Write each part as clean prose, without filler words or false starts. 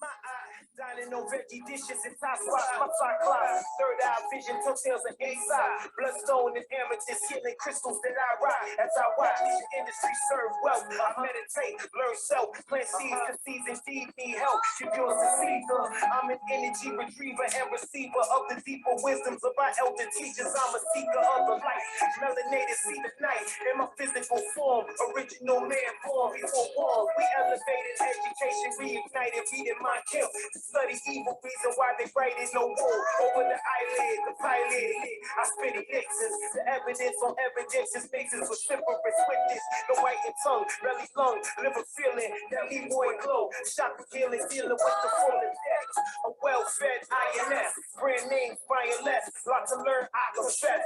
My eye, dining on veggie dishes and top spots, my cyclops. Third eye vision, tucktails and inside. Bloodstone and amethyst, healing crystals that I ride. As I watch the industry serve wealth, I meditate, learn self, plant seeds, cause seeds indeed need help. Give yours to Caesar. I'm an energy retriever and receiver of the deeper wisdoms of our elder teachers. I'm a seeker of the light, melanated see the night in my physical form. Original man born before war. We elevated education, reignited, reading my kill. To study evil, reason why they write it no war. Over the eyelid, the pilot hit. I spit elixirs, the evidence on evidence's faces with simperous witness. No white tongue, belly lung, liver feeling, that Leroy glow. Chakra healing, dealing with the fallen text. A well-fed INS, brand name, buying less. Lot to learn, I confess.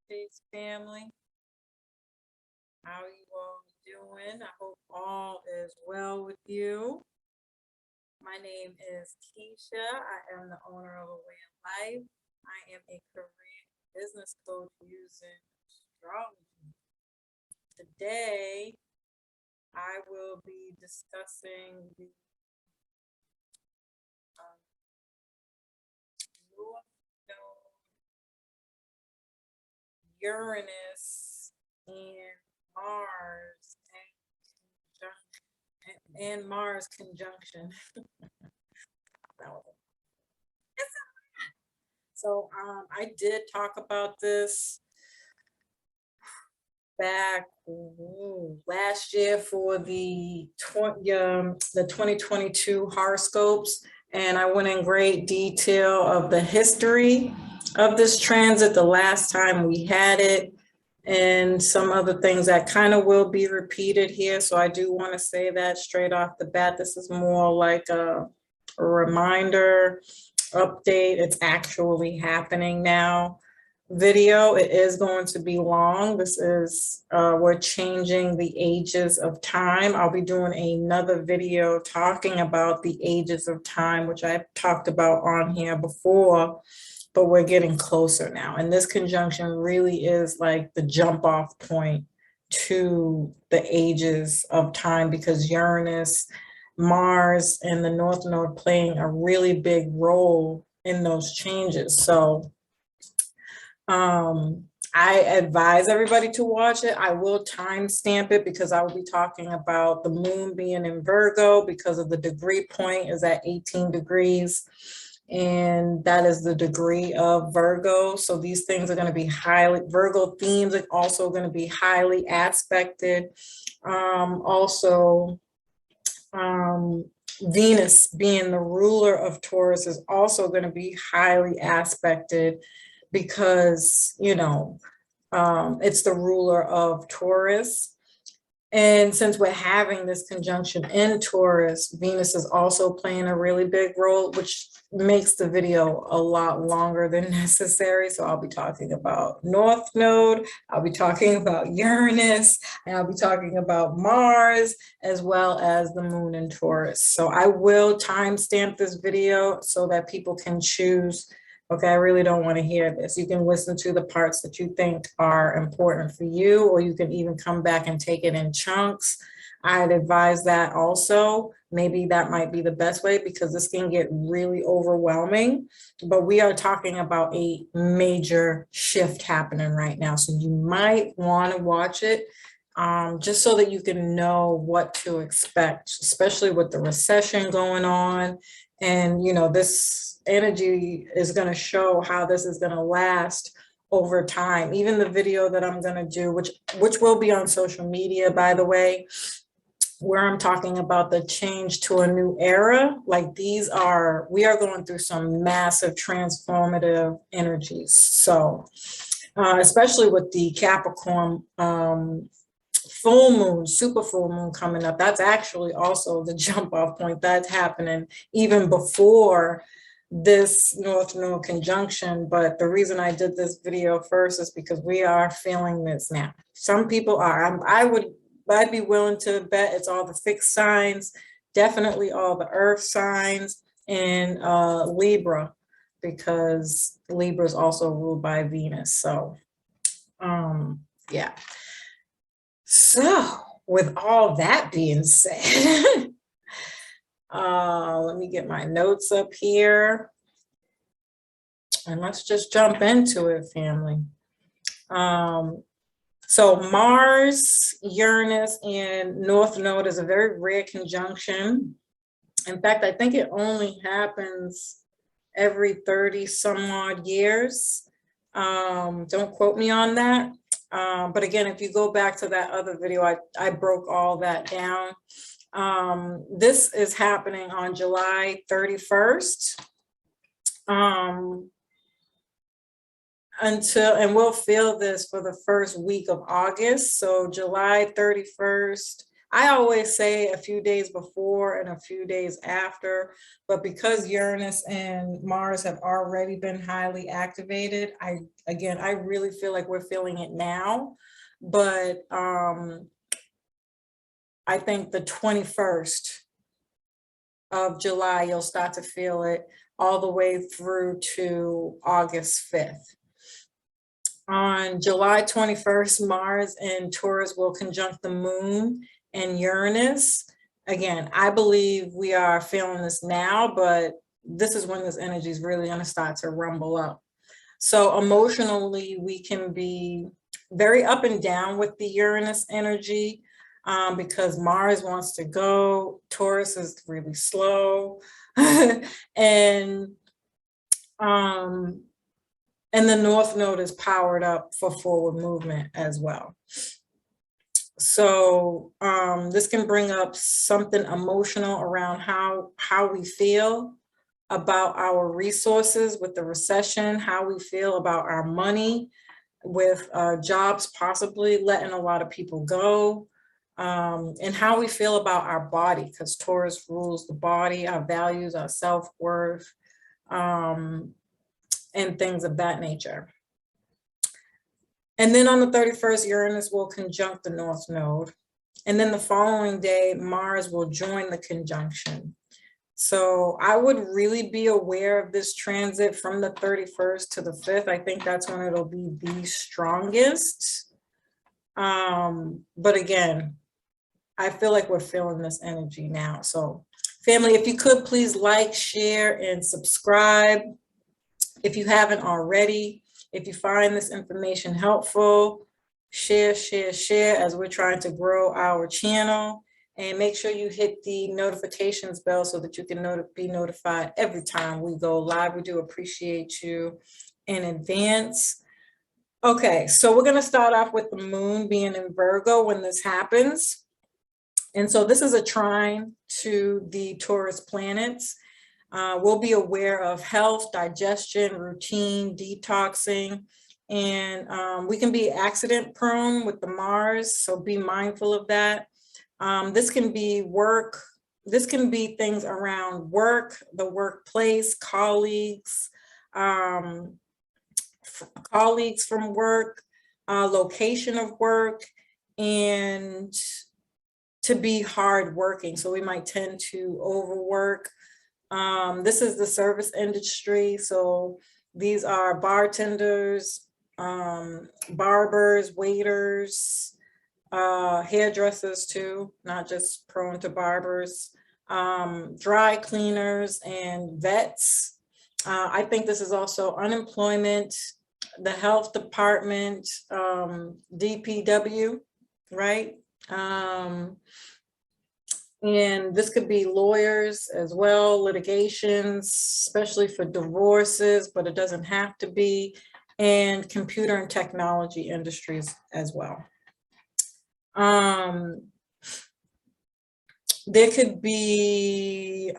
Peace, family. How are you all doing? I hope all is well with you. My name is Keisha. I am the owner of A Way of Life. I am a career business coach using astrology. Today, I will be discussing the North Node, Uranus, and Mars conjunction. So I did talk about this back last year for the 2022 horoscopes, and I went in great detail of the history of this transit the last time we had it, and some other things that kind of will be repeated here. So I do want to say that straight off the bat. This is more like a reminder update. It's actually happening now. Video, it is going to be long. This is we're changing the ages of time. I'll be doing another video talking about the ages of time, which I've talked about on here before, but we're getting closer now. And this conjunction really is like the jump off point to the ages of time, because Uranus, Mars, and the North Node playing a really big role in those changes. So I advise everybody to watch it. I will timestamp it because I will be talking about the moon being in Virgo, because of the degree point is at 18 degrees. And that is the degree of Virgo. So these things are going to be highly, Virgo themes are also going to be highly aspected. Venus being the ruler of Taurus is also going to be highly aspected, because, you know, it's the ruler of Taurus. And since we're having this conjunction in Taurus, Venus is also playing a really big role, which makes the video a lot longer than necessary. So I'll be talking about North Node, I'll be talking about Uranus, and I'll be talking about Mars, as well as the moon in Taurus. So I will timestamp this video so that people can choose, okay, I really don't want to hear this. You can listen to the parts that you think are important for you, or you can even come back and take it in chunks. I'd advise that also. Maybe that might be the best way, because this can get really overwhelming. But we are talking about a major shift happening right now. So you might want to watch it just so that you can know what to expect, especially with the recession going on. And, you know, this energy is going to show how this is going to last over time. Even the video that I'm going to do, which will be on social media, by the way, where I'm talking about the change to a new era, like we are going through some massive transformative energies. So especially with the Capricorn full moon, super full moon coming up, that's actually also the jump off point. That's happening even before this North Node conjunction. But the reason I did this video first is because we are feeling this now. Some people are. I'd be willing to bet it's all the fixed signs, definitely all the earth signs, and Libra, because Libra is also ruled by Venus. So yeah. So with all that being said, let me get my notes up here. And let's just jump into it, family. So Mars, Uranus, and North Node is a very rare conjunction. In fact, I think it only happens every 30 some odd years. Don't quote me on that. But again, if you go back to that other video, I broke all that down. This is happening on July 31st. And we'll feel this for the first week of August. So July 31st, I always say a few days before and a few days after, but because Uranus and Mars have already been highly activated, I really feel like we're feeling it now. But I think the 21st of July, you'll start to feel it all the way through to August 5th. On July 21st, Mars and Taurus will conjunct the moon and Uranus. Again, I believe we are feeling this now, but this is when this energy is really going to start to rumble up. So emotionally, we can be very up and down with the Uranus energy because Mars wants to go, Taurus is really slow, and the North Node is powered up for forward movement as well. So this can bring up something emotional around how we feel about our resources with the recession, how we feel about our money with jobs possibly letting a lot of people go, and how we feel about our body, because Taurus rules the body, our values, our self-worth, and things of that nature. And then on the 31st, Uranus will conjunct the North Node. And then the following day, Mars will join the conjunction. So I would really be aware of this transit from the 31st to the 5th. I think that's when it'll be the strongest. But again, I feel like we're feeling this energy now. So family, if you could please like, share, and subscribe if you haven't already. If you find this information helpful, share as we're trying to grow our channel. And make sure you hit the notifications bell so that you can be notified every time we go live. We do appreciate you in advance. Okay, so we're going to start off with the moon being in Virgo when this happens. And so this is a trine to the Taurus planets. We'll be aware of health, digestion, routine, detoxing, and we can be accident prone with the Mars, so be mindful of that. This can be work, this can be things around work, the workplace, colleagues, colleagues from work, location of work, and to be hardworking. So we might tend to overwork. This is the service industry. So these are bartenders, barbers, waiters, hairdressers too, not just prone to barbers, dry cleaners and vets. I think this is also unemployment, the health department, DPW, right? And this could be lawyers as well, litigations, especially for divorces, but it doesn't have to be, and computer and technology industries as well. There could be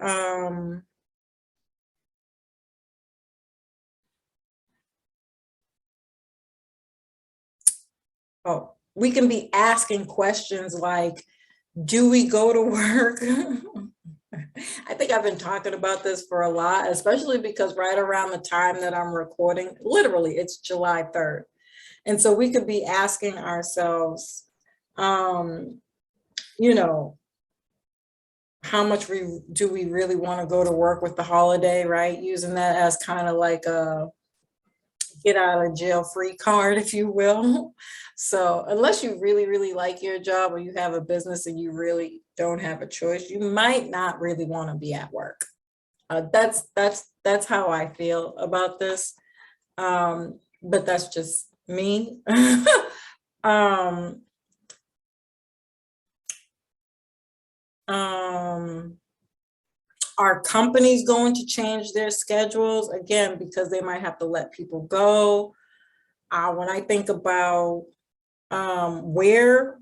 we can be asking questions like, do we go to work? I think I've been talking about this for a lot, especially because right around the time that I'm recording, literally it's July 3rd. And so we could be asking ourselves, you know, how much do we really want to go to work with the holiday, right? Using that as kind of like a get out of jail free card, if you will. So unless you really, really like your job or you have a business and you really don't have a choice, you might not really want to be at work. That's how I feel about this. But that's just me. um, are companies going to change their schedules again because they might have to let people go? When I think about where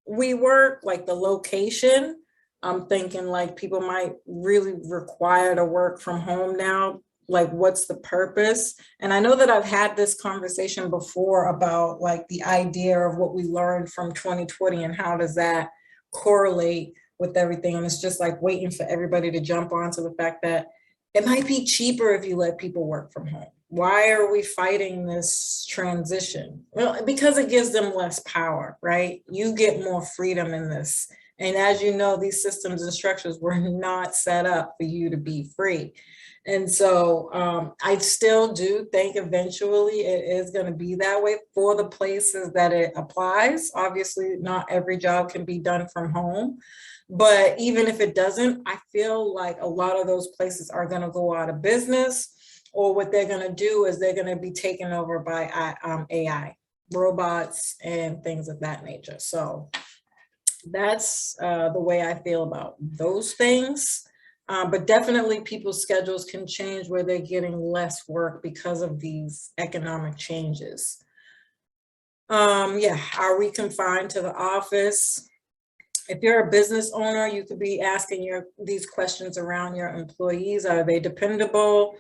we work, like the location, I'm thinking like people might really require to work from home now. Like, what's the purpose? And I know that I've had this conversation before about like the idea of what we learned from 2020 and how does that correlate with everything. And it's just like waiting for everybody to jump onto the fact that it might be cheaper if you let people work from home. Why are we fighting this transition? Well, because it gives them less power, right? You get more freedom in this. And as you know, these systems and structures were not set up for you to be free. And so I still do think eventually it is going to be that way for the places that it applies. Obviously, not every job can be done from home. But even if it doesn't, I feel like a lot of those places are going to go out of business, or what they're going to do is they're going to be taken over by AI, robots, and things of that nature. So that's the way I feel about those things. But definitely people's schedules can change where they're getting less work because of these economic changes. Yeah, are we confined to the office? If you're a business owner, you could be asking these questions around your employees. Are they dependable?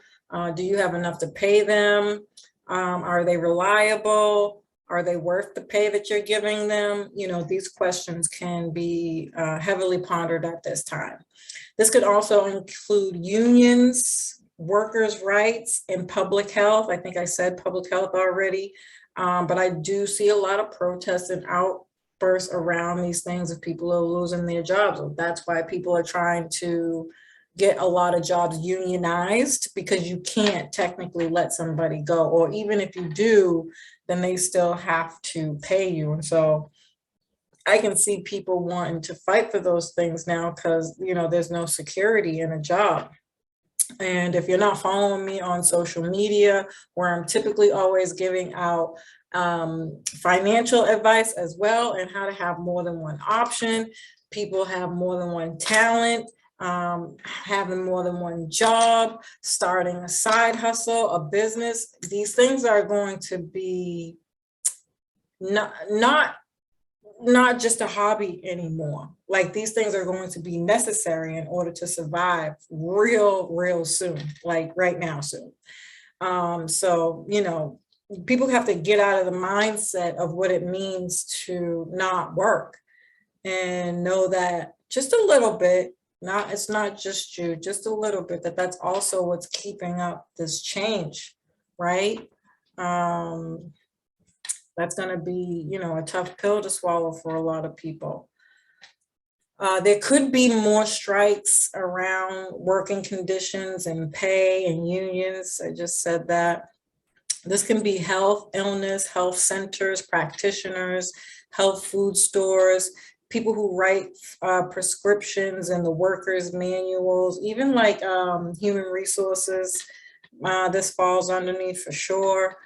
Do you have enough to pay them? Are they reliable? Are they worth the pay that you're giving them? You know, these questions can be heavily pondered at this time. This could also include unions, workers' rights, and public health. I think I said public health already, but I do see a lot of protests and outbursts around these things if people are losing their jobs. That's why people are trying to get a lot of jobs unionized, because you can't technically let somebody go, or even if you do, then they still have to pay you. And so I can see people wanting to fight for those things now because, you know, there's no security in a job. And if you're not following me on social media, where I'm typically always giving out financial advice as well, and how to have more than one option, people have more than one talent, having more than one job, starting a side hustle, a business, these things are going to be not just a hobby anymore. Like, these things are going to be necessary in order to survive real soon, like right now soon. So, you know, people have to get out of the mindset of what it means to not work and know that just a little bit, it's not just you, just a little bit, that's also what's keeping up this change, right? That's going to be, you know, a tough pill to swallow for a lot of people. There could be more strikes around working conditions and pay and unions. I just said that. This can be health, illness, health centers, practitioners, health food stores, people who write prescriptions and the workers' manuals, even like human resources. This falls underneath for sure.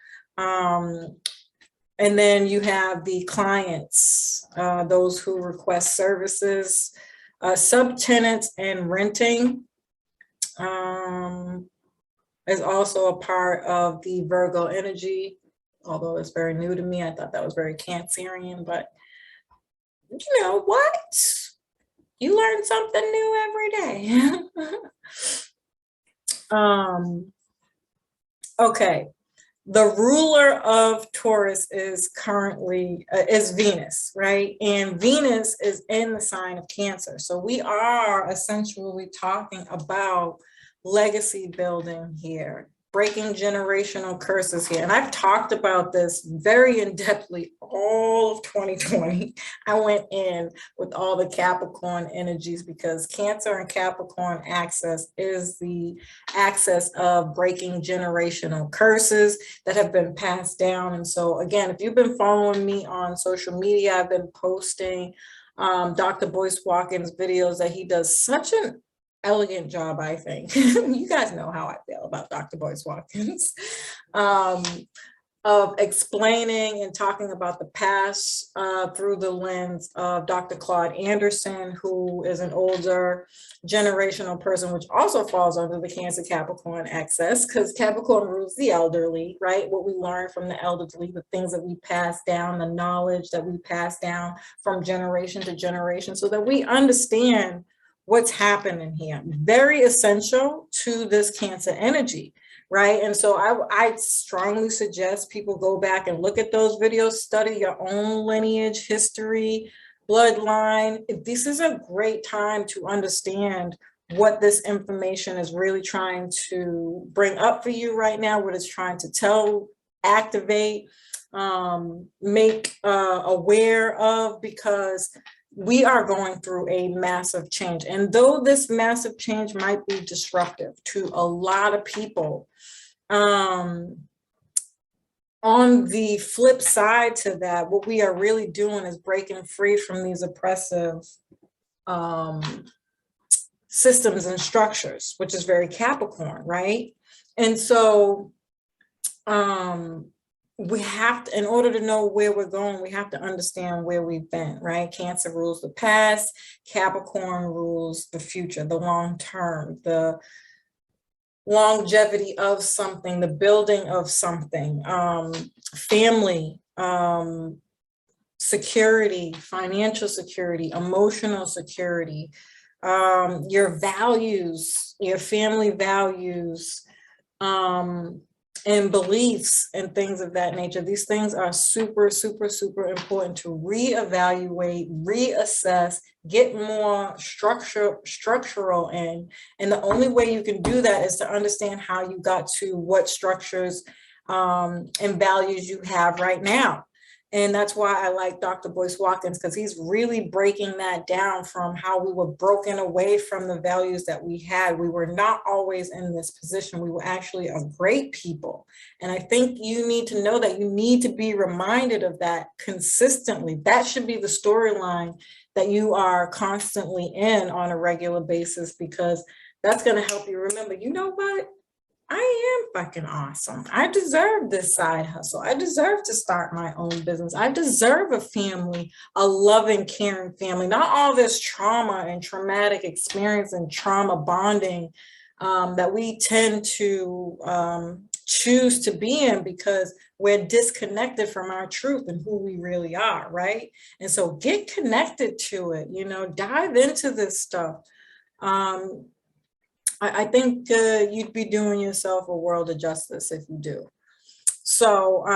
And then you have the clients, those who request services, subtenants and renting is also a part of the Virgo energy, although it's very new to me. I thought that was very Cancerian, but you know what? You learn something new every day. Okay. The ruler of Taurus is currently is Venus, right? And Venus is in the sign of Cancer. So we are essentially talking about legacy building here. breaking generational curses here. And I've talked about this very in-depthly all of 2020. I went in with all the Capricorn energies because Cancer and Capricorn axis is the axis of breaking generational curses that have been passed down. And so again, if you've been following me on social media, I've been posting Dr. Boyce Watkins videos that he does such an elegant job, I think. You guys know how I feel about Dr. Boyce Watkins, of explaining and talking about the past through the lens of Dr. Claude Anderson, who is an older generational person, which also falls under the Cancer Capricorn axis, because Capricorn rules the elderly, right? What we learn from the elderly, the things that we pass down, the knowledge that we pass down from generation to generation, so that we understand what's happening here. Very essential to this Cancer energy, right? And so I strongly suggest people go back and look at those videos, study your own lineage, history, bloodline. This is a great time to understand what this information is really trying to bring up for you right now, what it's trying to tell, activate, make aware of, because we are going through a massive change. And though this massive change might be disruptive to a lot of people, on the flip side to that, what we are really doing is breaking free from these oppressive systems and structures, which is very Capricorn, right? And so we have to, in order to know where we're going, we have to understand where we've been, right? Cancer rules the past, Capricorn rules the future, the long term, the longevity of something, the building of something, family, security, financial security, emotional security, your values, your family values, and beliefs and things of that nature. These things are super, super, super important to reevaluate, reassess, get more structural in. And the only way you can do that is to understand how you got to what structures and values you have right now. And that's why I like Dr. Boyce Watkins, because he's really breaking that down from how we were broken away from the values that we had. We were not always in this position. We were actually a great people. And I think you need to know that you need to be reminded of that consistently. That should be the storyline that you are constantly in on a regular basis, because that's going to help you remember, you know what? I am fucking awesome. I deserve this side hustle. I deserve to start my own business. I deserve a family, a loving, caring family, not all this trauma and traumatic experience and trauma bonding that we tend to choose to be in, because we're disconnected from our truth and who we really are, right? And so get connected to it, you know, dive into this stuff. I think you'd be doing yourself a world of justice if you do. So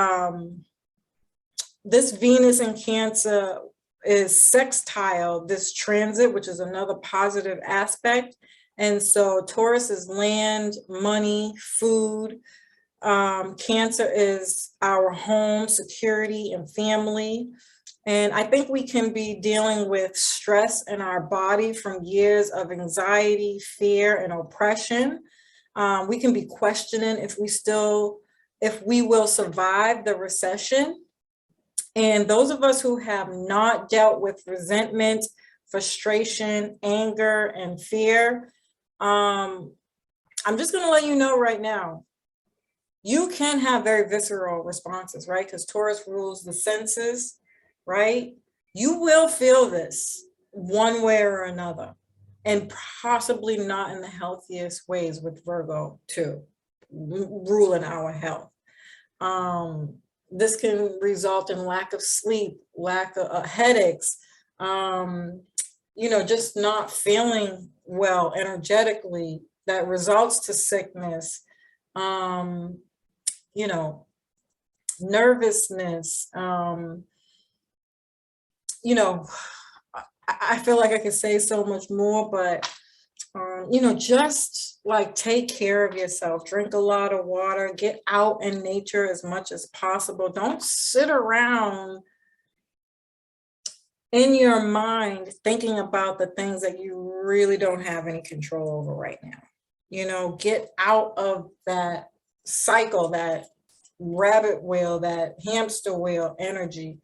this Venus in Cancer is sextile this transit, which is another positive aspect. And so Taurus is land, money, food. Cancer is our home, security, and family. And I think we can be dealing with stress in our body from years of anxiety, fear, and oppression. We can be questioning if we will survive the recession. And those of us who have not dealt with resentment, frustration, anger, and fear, I'm just going to let you know right now, you can have very visceral responses, right? Because Taurus rules the senses. Right? You will feel this one way or another, and possibly not in the healthiest ways with Virgo too, ruling our health. This can result in lack of sleep, lack of headaches, you know, just not feeling well energetically, that results to sickness, you know, nervousness, you know, I feel like I could say so much more, but just like take care of yourself, drink a lot of water, get out in nature as much as possible. Don't sit around in your mind thinking about the things that you really don't have any control over right now. Get out of that cycle, that rabbit wheel, that hamster wheel energy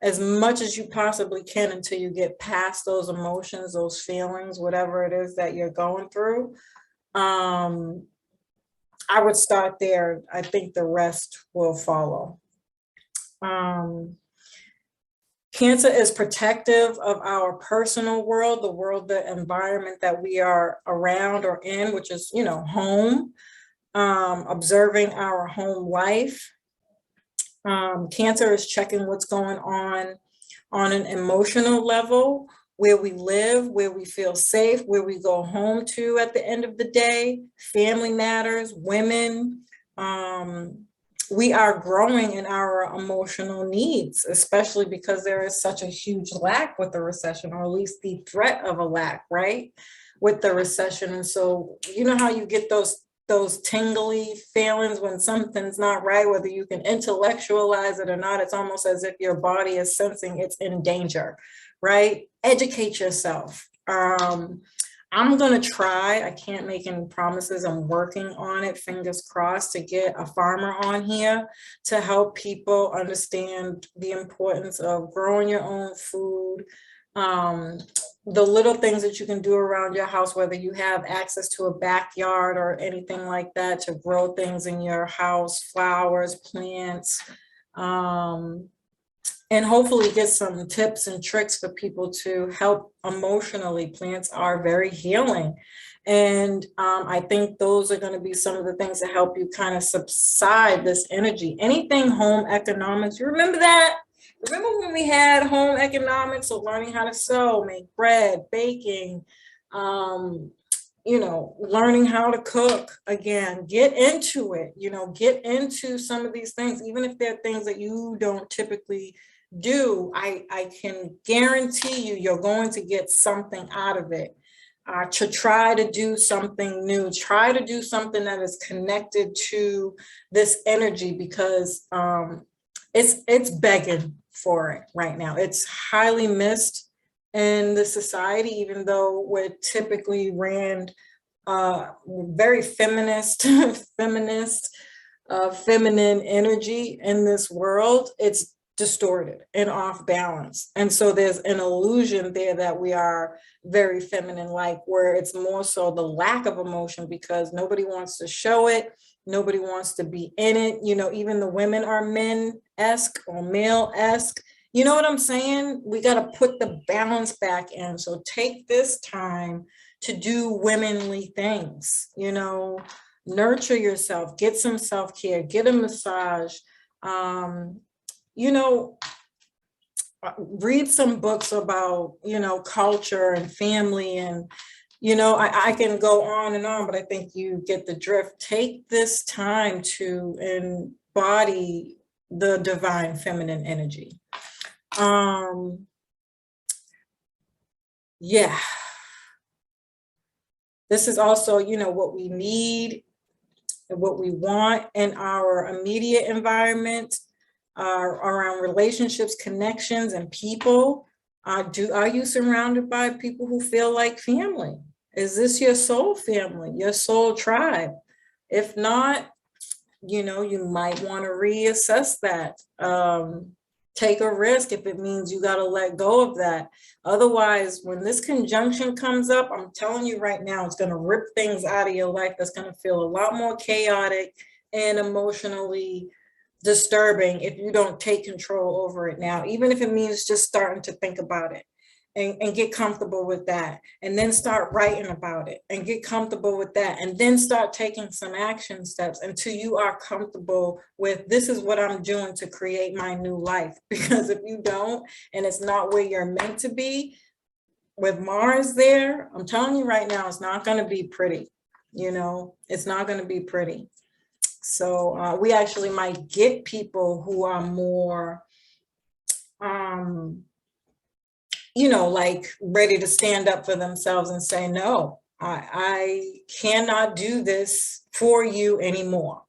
as much as you possibly can until you get past those emotions, those feelings, whatever it is that you're going through. I would start there. I think the rest will follow. Cancer is protective of our personal world, the environment that we are around or in, which is, home, observing our home life. Cancer is checking what's going on an emotional level, where we live, where we feel safe, where we go home to at the end of the day, family matters, women. We are growing in our emotional needs, especially because there is such a huge lack with the recession, or at least the threat of a lack, right? With the recession. And so, you know how you get those tingly feelings when something's not right, whether you can intellectualize it or not. It's almost as if your body is sensing it's in danger, right? Educate yourself. I'm going to try. I can't make any promises. I'm working on it, fingers crossed, to get a farmer on here to help people understand the importance of growing your own food. The little things that you can do around your house, whether you have access to a backyard or anything like that, to grow things in your house, flowers, plants, and hopefully get some tips and tricks for people to help emotionally. Plants are very healing. And I think those are going to be some of the things that help you kind of subside this energy. Anything home economics, you remember that? Remember when we had home economics, so learning how to sew, make bread, baking, learning how to cook again, get into it, get into some of these things, even if they're things that you don't typically do. I can guarantee you're going to get something out of it. To try to do something new, try to do something that is connected to this energy, because it's begging for it right now. It's highly missed in the society, even though we're typically ran very feminist, feminine energy in this world. It's distorted and off balance. And so there's an illusion there that we are very feminine, like, where it's more so the lack of emotion, because nobody wants to show it. Nobody wants to be in it. Even the women are men-esque or male-esque. You know what I'm saying? We got to put the balance back in. So take this time to do womanly things, nurture yourself, get some self-care, get a massage, read some books about, culture and family, and, I can go on and on, but I think you get the drift. Take this time to embody the divine feminine energy. Yeah. This is also, what we need and what we want in our immediate environment, around relationships, connections, and people. Are you surrounded by people who feel like family? Is this your soul family, your soul tribe? If not, you might want to reassess that. Take a risk if it means you got to let go of that. Otherwise, when this conjunction comes up, I'm telling you right now, it's going to rip things out of your life that's going to feel a lot more chaotic and emotionally disturbing if you don't take control over it now, even if it means just starting to think about it and get comfortable with that, and then start writing about it and get comfortable with that, and then start taking some action steps until you are comfortable with, this is what I'm doing to create my new life. Because if you don't, and it's not where you're meant to be, with Mars there, I'm telling you right now, it's not going to be pretty. It's not going to be pretty. So we actually might get people who are more, like ready to stand up for themselves and say, no, I cannot do this for you anymore.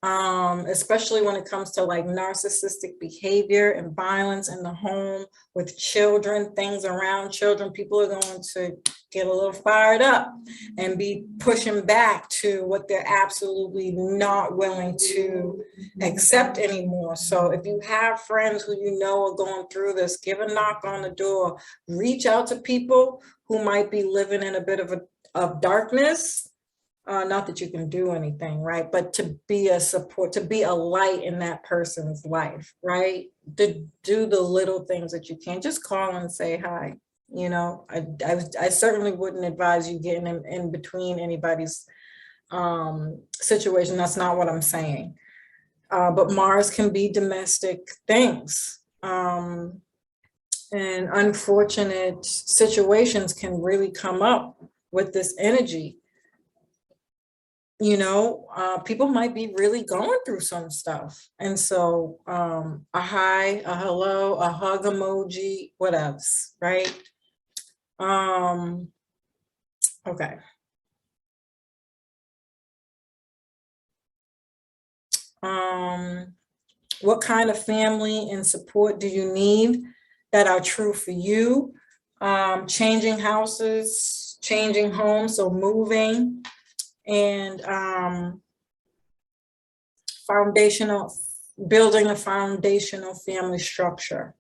Especially when it comes to like narcissistic behavior and violence in the home with children, things around children. People are going to get a little fired up and be pushing back to what they're absolutely not willing to accept anymore. So if you have friends who you know are going through this, give a knock on the door, reach out to people who might be living in a bit of darkness. Not that you can do anything, right? But to be a support, to be a light in that person's life, right? To do the little things that you can. Just call and say hi. You know, I certainly wouldn't advise you getting in between anybody's situation. That's not what I'm saying. But Mars can be domestic things. And unfortunate situations can really come up with this energy. You know, people might be really going through some stuff. And so a hi, a hello, a hug emoji, what else, right? Okay. What kind of family and support do you need that are true for you? Changing houses, changing homes, so moving, and building a foundational family structure,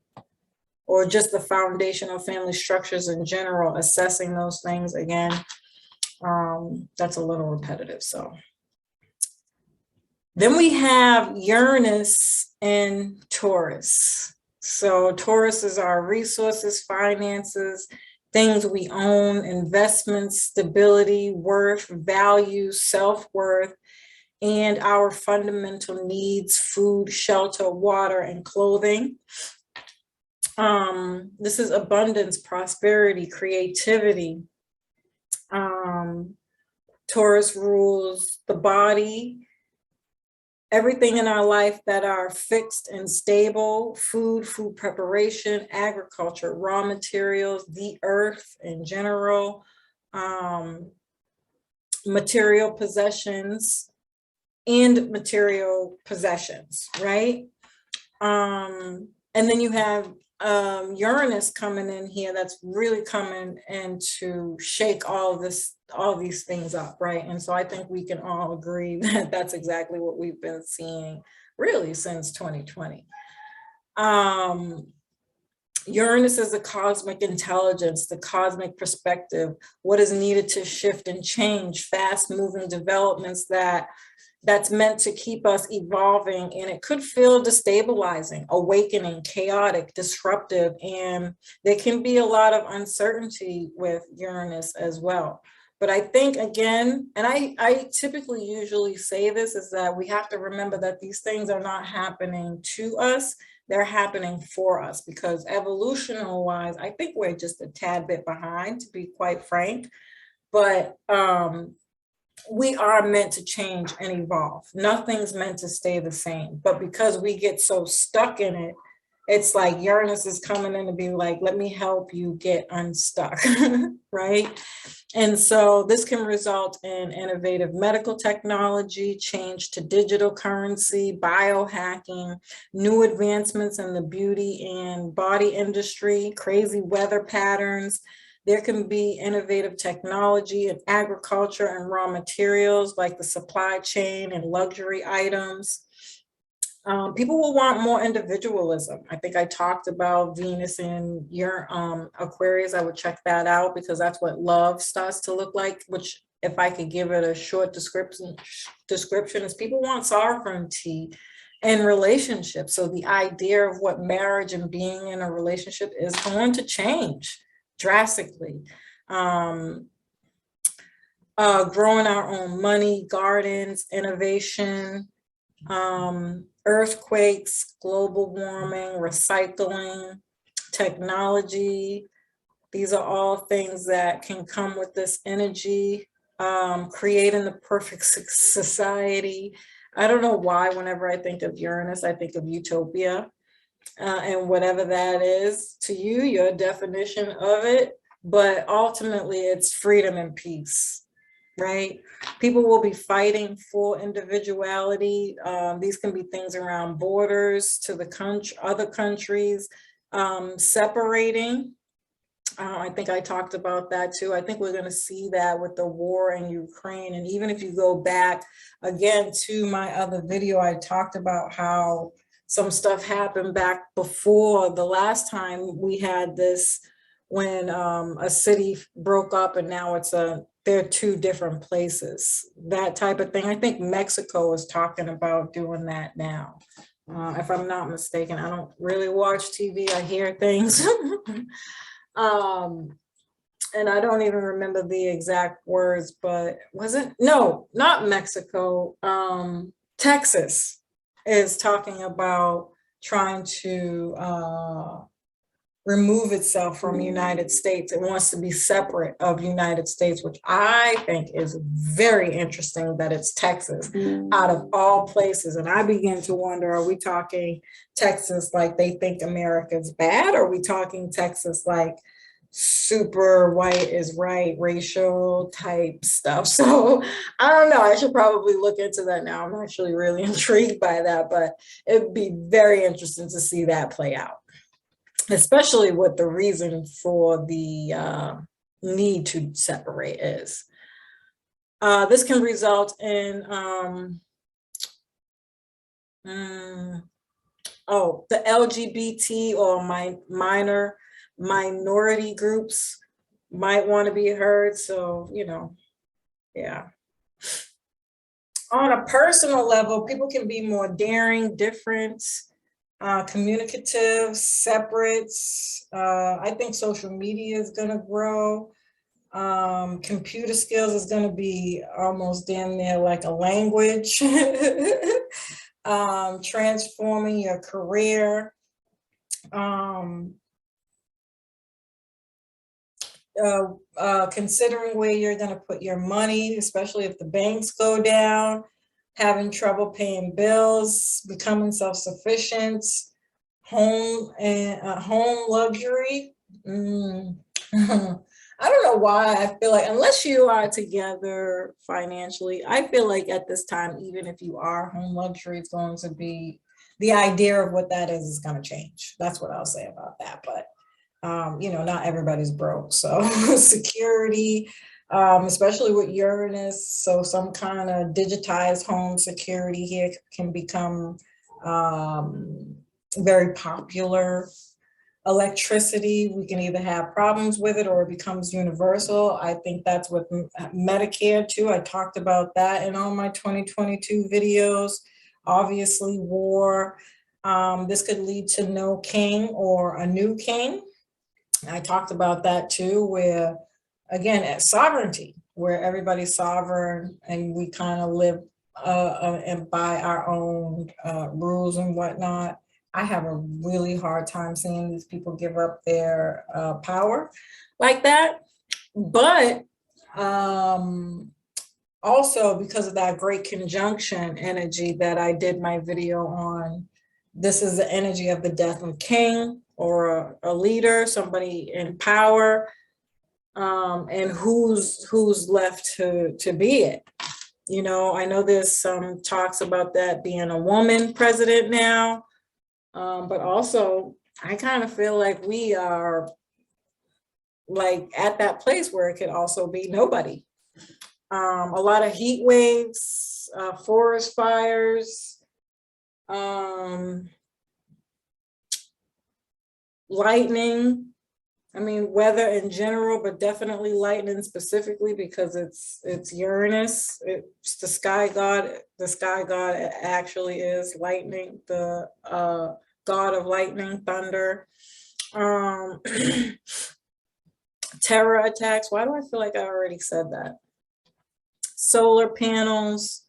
or just the foundational family structures in general, assessing those things again. That's a little repetitive. So then we have Uranus and Taurus. So Taurus is our resources, finances, things we own, investments, stability, worth, value, self-worth, and our fundamental needs: food, shelter, water, and clothing. This is abundance, prosperity, creativity. Taurus rules the body, everything in our life that are fixed and stable: food preparation, agriculture, raw materials, the earth in general, material possessions, right? And then you have Uranus coming in here, that's really coming in to shake all these things up, right? And so I think we can all agree that that's exactly what we've been seeing really since 2020. Uranus is the cosmic intelligence, the cosmic perspective, what is needed to shift and change, fast moving developments that's meant to keep us evolving. And it could feel destabilizing, awakening, chaotic, disruptive, and there can be a lot of uncertainty with Uranus as well. But I think, again, and I typically usually say this, is that we have to remember that these things are not happening to us, they're happening for us, because evolutional wise, I think we're just a tad bit behind, to be quite frank. But we are meant to change and evolve. Nothing's meant to stay the same. But because we get so stuck in it, it's like Uranus is coming in to be like, let me help you get unstuck, right? And so this can result in innovative medical technology, change to digital currency, biohacking, new advancements in the beauty and body industry, crazy weather patterns. There can be innovative technology in agriculture and raw materials, like the supply chain and luxury items. People will want more individualism. I think I talked about Venus in your Aquarius. I would check that out, because that's what love starts to look like, which, if I could give it a short description is people want sovereignty in relationships. So the idea of what marriage and being in a relationship is going to change drastically. Growing our own money, gardens, innovation, earthquakes, global warming, recycling, technology. These are all things that can come with this energy. Creating the perfect society. I don't know why whenever I think of Uranus, I think of utopia. And whatever that is to you, your definition of it, but ultimately it's freedom and peace, right? People will be fighting for individuality. These can be things around borders to the country, other countries, separating. I think I talked about that too. I think we're going to see that with the war in Ukraine. And even if you go back again to my other video, I talked about how some stuff happened back before the last time we had this, when a city broke up and now they're two different places, that type of thing. I think Mexico is talking about doing that now. If I'm not mistaken, I don't really watch TV. I hear things. And I don't even remember the exact words, but no, not Mexico. Texas is talking about trying to remove itself from United States. It wants to be separate of United States, which I think is very interesting that it's Texas out of all places. And I begin to wonder, are we talking Texas like they think America's bad? Or are we talking Texas like super white is right, racial type stuff? So I don't know. I should probably look into that now. I'm actually really intrigued by that, but it'd be very interesting to see that play out, especially what the reason for the need to separate is. This can result in the LGBT or minority groups might want to be heard. So, yeah. On a personal level, people can be more daring, different, communicative, separate. I think social media is going to grow. Computer skills is going to be almost damn near like a language. Transforming your career. Considering where you're going to put your money, especially if the banks go down, having trouble paying bills, becoming self-sufficient, home luxury. I don't know why I feel like, unless you are together financially, I feel like at this time, even if you are, home luxury is going to be, the idea of what that is going to change. That's what I'll say about that. But not everybody's broke. So security, especially with Uranus, so some kind of digitized home security here can become very popular. Electricity, we can either have problems with it or it becomes universal. I think that's with Medicare too. I talked about that in all my 2022 videos. Obviously, war. This could lead to no king or a new king. I talked about that too, where, again, at sovereignty, where everybody's sovereign and we kind of live and by our own rules and whatnot. I have a really hard time seeing these people give up their power like that. But also because of that great conjunction energy that I did my video on, this is the energy of the death of king or a leader, somebody in power, and who's left to be it. I know there's some talks about that being a woman president now, but also I kind of feel like we are like at that place where it could also be nobody. A lot of heat waves, forest fires, lightning. I mean, weather in general, but definitely lightning specifically because it's Uranus. It's the sky god. The sky god actually is lightning, the god of lightning, thunder. Terror attacks. Why do I feel like I already said that? Solar panels.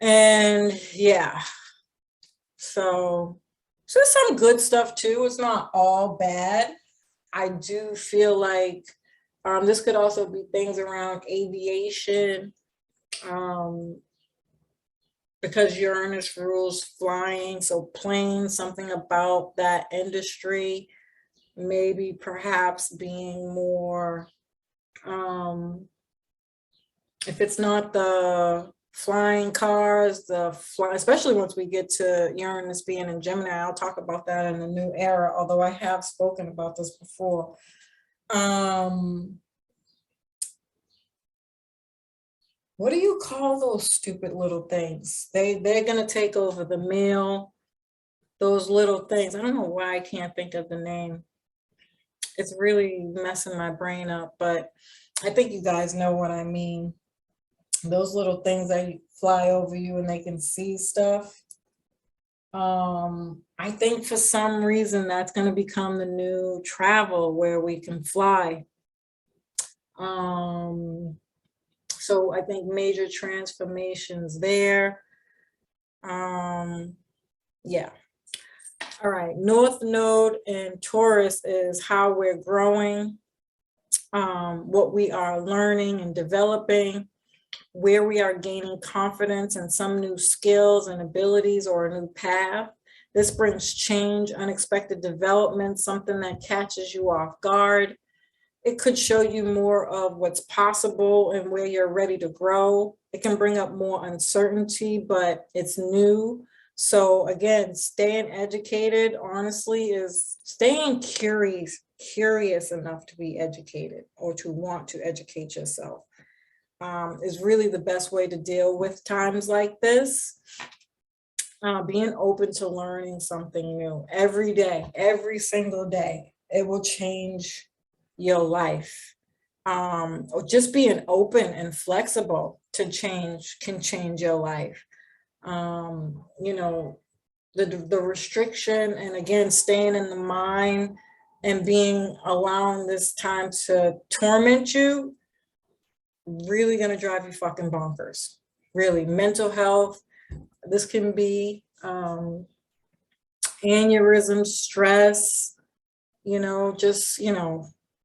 And yeah. So there's some good stuff too. It's not all bad. I do feel like this could also be things around aviation, because Uranus rules flying, so planes, something about that industry. maybe perhaps being more, if it's not the flying cars, especially once we get to Uranus being in Gemini, I'll talk about that in the new era, although I have spoken about this before. What do you call those stupid little things? They're gonna take over the mail, those little things. I don't know why I can't think of the name. It's really messing my brain up, but I think you guys know what I mean. Those little things that fly over you and they can see stuff. I think for some reason that's going to become the new travel, where we can fly. So I think major transformations there. Yeah. All right. North Node in Taurus is how we're growing, what we are learning and developing, where we are gaining confidence in some new skills and abilities or a new path. This brings change, unexpected development, something that catches you off guard. It could show you more of what's possible and where you're ready to grow. It can bring up more uncertainty, but it's new. So again, staying educated, honestly, is staying curious enough to be educated or to want to educate yourself. Is really the best way to deal with times like this. Being open to learning something new every day, every single day. It will change your life. Or just being open and flexible to change can change your life. You know, the restriction, and again, staying in the mind and allowing this time to torment you, really going to drive you fucking bonkers. Really, mental health. This can be aneurysm, stress, just,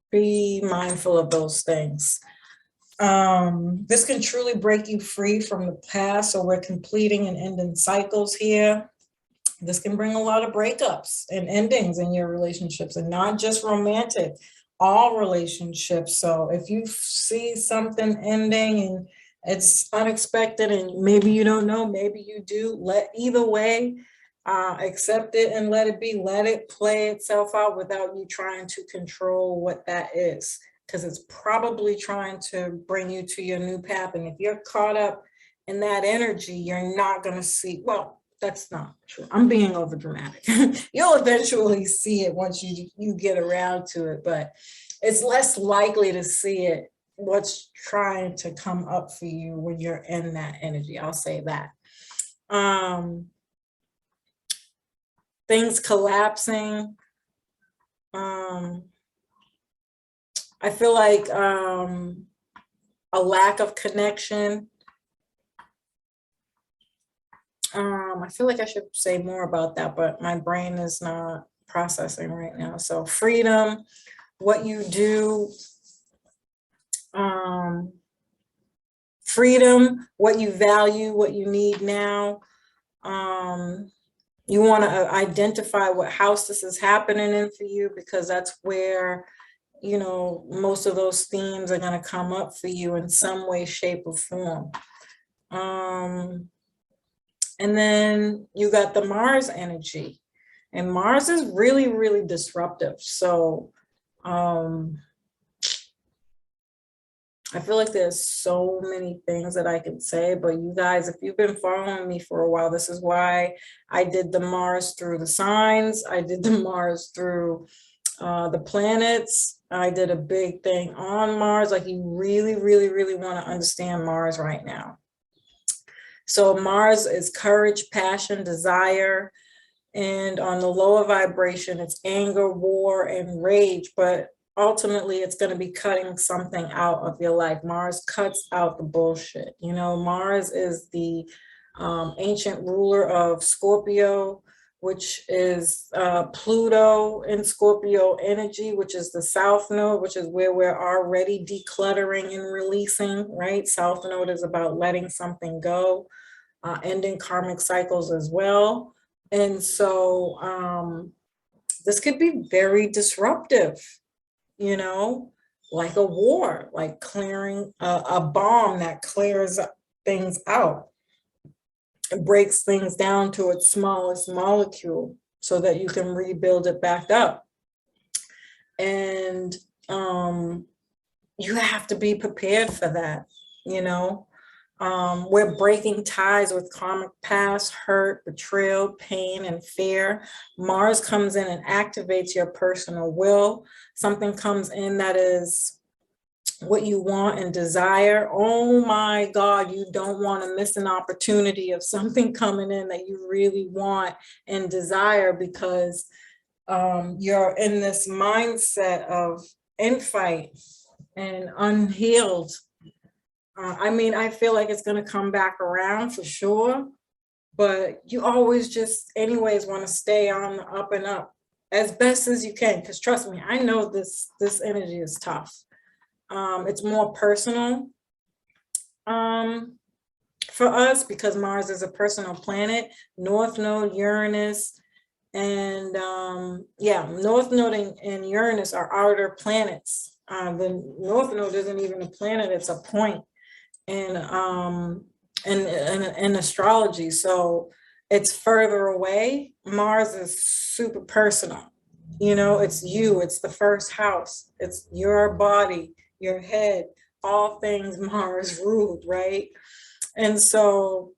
be mindful of those things. This can truly break you free from the past. So we're completing and ending cycles here. This can bring a lot of breakups and endings in your relationships, and not just romantic, all relationships. So if you see something ending and it's unexpected and maybe you don't know, maybe you do, either way, accept it and let it be. Let it play itself out without you trying to control what that is, because it's probably trying to bring you to your new path. And if you're caught up in that energy, you're not going to see, well, that's not true. I'm being over dramatic. You'll eventually see it once you get around to it, but it's less likely to see it, what's trying to come up for you when you're in that energy. I'll say that. Things collapsing. I feel like a lack of connection. I feel like I should say more about that, but my brain is not processing right now. So freedom, what you do, freedom, what you value, what you need now. You want to identify what house this is happening in for you, because that's where, most of those themes are going to come up for you in some way, shape, or form. And then you got the Mars energy, and Mars is really, really disruptive. So I feel like there's so many things that I can say, but you guys, if you've been following me for a while, this is why I did the Mars through the signs. I did the Mars through the planets. I did a big thing on Mars. Like, you really, really, really want to understand Mars right now. So Mars is courage, passion, desire, and on the lower vibration, it's anger, war, and rage. But ultimately, it's going to be cutting something out of your life. Mars cuts out the bullshit. Mars is the ancient ruler of Scorpio, which is Pluto in Scorpio energy, which is the South Node, which is where we're already decluttering and releasing, right? South Node is about letting something go, ending karmic cycles as well. And so This could be very disruptive, you know, like a war, like clearing a bomb that clears things out. It breaks things down to its smallest molecule so that you can rebuild it back up. And you have to be prepared for that, you know. We're breaking ties with karmic past, hurt, betrayal, pain, and fear. Mars comes in and activates your personal will. Something comes in that is what you want and desire. Oh my God, you don't want to miss an opportunity of something coming in that you really want and desire, because you're in this mindset of infight and unhealed. I mean, I feel like it's going to come back around for sure, but you always just anyways want to stay on the up and up as best as you can, because trust me, I know this energy is tough. It's more personal for us because Mars is a personal planet. North Node, Uranus, and North Node and Uranus are outer planets. The North Node isn't even a planet; it's a point in astrology. So it's further away. Mars is super personal. You know, it's you. It's the first house. It's your body, your head. All things Mars ruled, right? And so,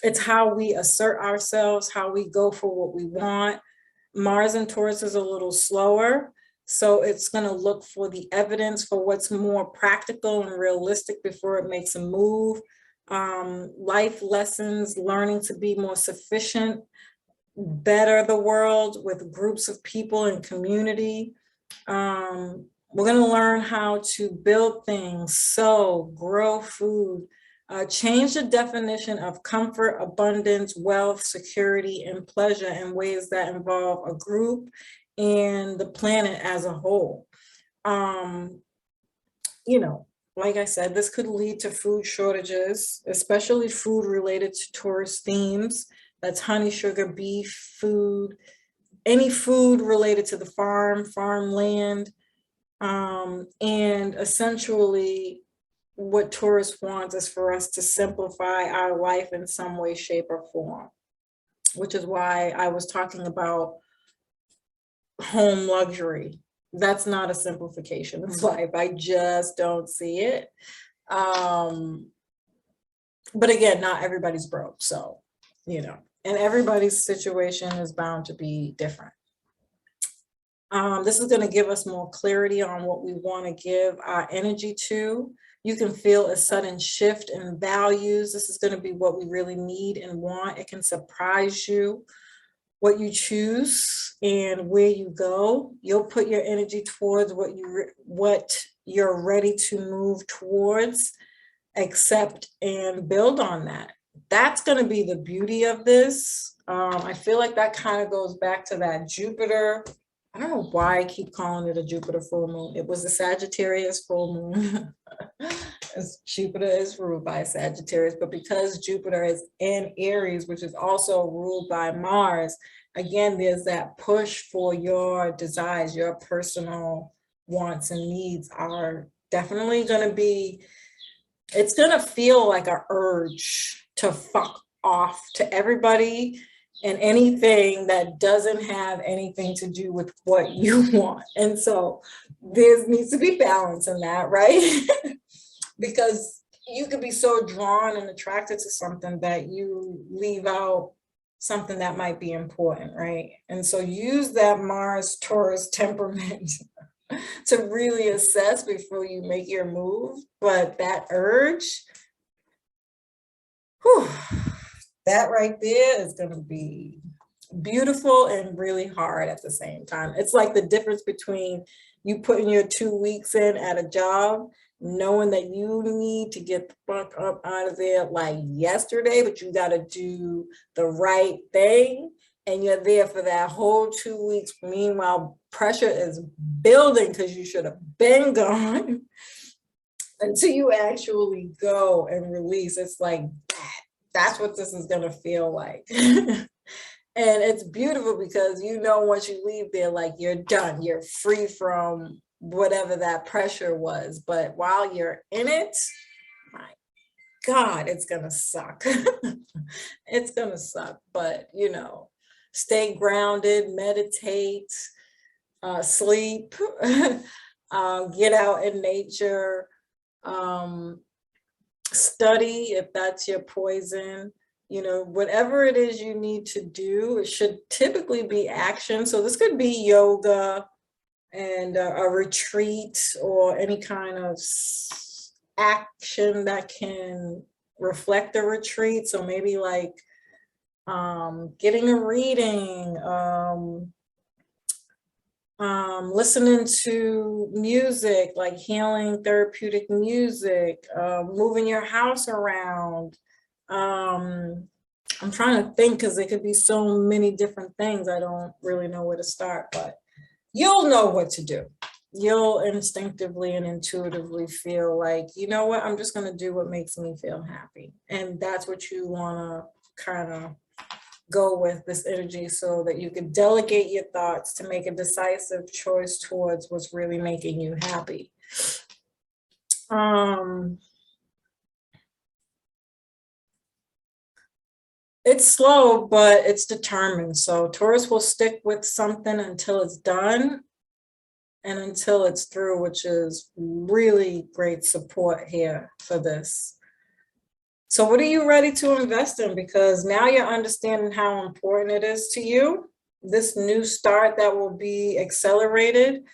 it's how we assert ourselves, how we go for what we want. Mars in Taurus is a little slower, so it's going to look for the evidence for what's more practical and realistic before it makes a move. Life lessons, learning to be more sufficient, better the world with groups of people and community. We're going to learn how to build things, sow, grow food, change the definition of comfort, abundance, wealth, security, and pleasure in ways that involve a group and the planet as a whole. You know, like I said, this could lead to food shortages, especially food related to tourist themes. That's honey, sugar, beef, food, any food related to the farmland. And essentially, what tourists want is for us to simplify our life in some way, shape, or form, which is why I was talking about home luxury. That's not a simplification of life. I just don't see it. But again, not everybody's broke. So, you know, and everybody's situation is bound to be different. This is going to give us more clarity on what we want to give our energy to. You can feel a sudden shift in values. This is going to be what we really need and want. It can surprise you what you choose and where you go. You'll put your energy towards what you're ready to move towards, accept, and build on that. That's going to be the beauty of this. I feel like that kind of goes back to that Jupiter. I don't know why I keep calling it a Jupiter full moon. It was a Sagittarius full moon. Jupiter is ruled by Sagittarius, but because Jupiter is in Aries, which is also ruled by Mars, again, there's that push for your desires, your personal wants and needs are definitely going to be, it's going to feel like an urge to fuck off to everybody and anything that doesn't have anything to do with what you want. And so there needs to be balance in that, right? Because you could be so drawn and attracted to something that you leave out something that might be important, right? And so use that Mars Taurus temperament to really assess before you make your move. But that urge, that right there is going to be beautiful and really hard at the same time. It's like the difference between you putting your 2 weeks in at a job, knowing that you need to get the fuck up out of there like yesterday, but you got to do the right thing. And you're there for that whole 2 weeks. Meanwhile, pressure is building because you should have been gone until you actually go and release. It's like that. That's what this is going to feel like. And it's beautiful because, you know, once you leave there, like, you're done, you're free from whatever that pressure was. But while you're in it, my God, it's going to suck. It's going to suck. But, you know, stay grounded, meditate, sleep, get out in nature, study if that's your poison. You know, whatever it is you need to do, it should typically be action. So this could be yoga and a retreat or any kind of action that can reflect a retreat. So maybe like getting a reading, listening to music, like healing therapeutic music, moving your house around. I'm trying to think because there could be so many different things. I don't really know where to start, but you'll know what to do. You'll instinctively and intuitively feel like, you know what, I'm just going to do what makes me feel happy. And that's what you want to kind of go with this energy, so that you can delegate your thoughts to make a decisive choice towards what's really making you happy. It's slow, but it's determined. So Taurus will stick with something until it's done and until it's through, which is really great support here for this. So what are you ready to invest in? Because now you're understanding how important it is to you. This new start that will be accelerated,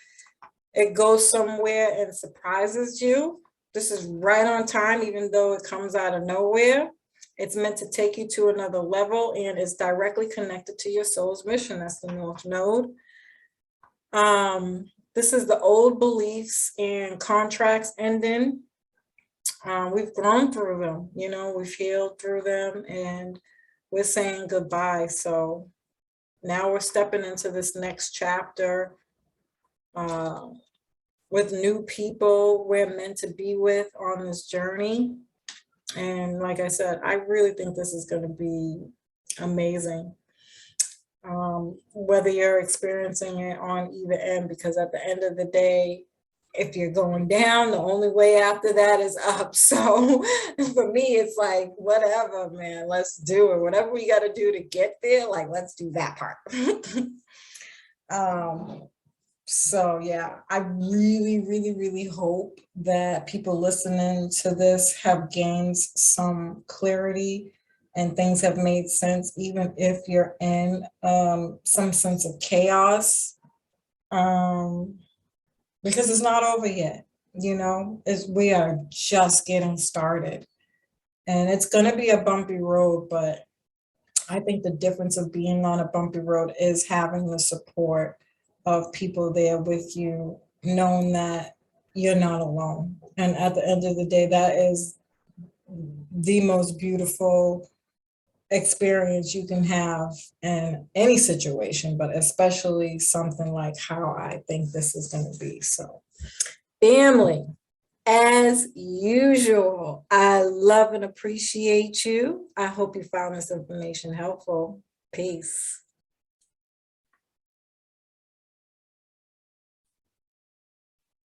it goes somewhere and surprises you. This is right on time, even though it comes out of nowhere. It's meant to take you to another level, and it's directly connected to your soul's mission. That's the North Node. This is the old beliefs and contracts ending. We've grown through them, you know, we've healed through them, and we're saying goodbye. So now we're stepping into this next chapter with new people we're meant to be with on this journey. And like I said, I really think this is going to be amazing. Whether you're experiencing it on either end, because at the end of the day, if you're going down, the only way after that is up. So for me, it's like, whatever, man, let's do it. Whatever we got to do to get there, like, let's do that part. So yeah, I really, really, really hope that people listening to this have gained some clarity and things have made sense, even if you're in some sense of chaos, because it's not over yet. You know, we are just getting started, and it's going to be a bumpy road, but I think the difference of being on a bumpy road is having the support of people there with you, knowing that you're not alone. And at the end of the day, that is the most beautiful experience you can have in any situation, but especially something like how I think this is going to be. So, family, as usual, I love and appreciate you. I hope you found this information helpful. Peace.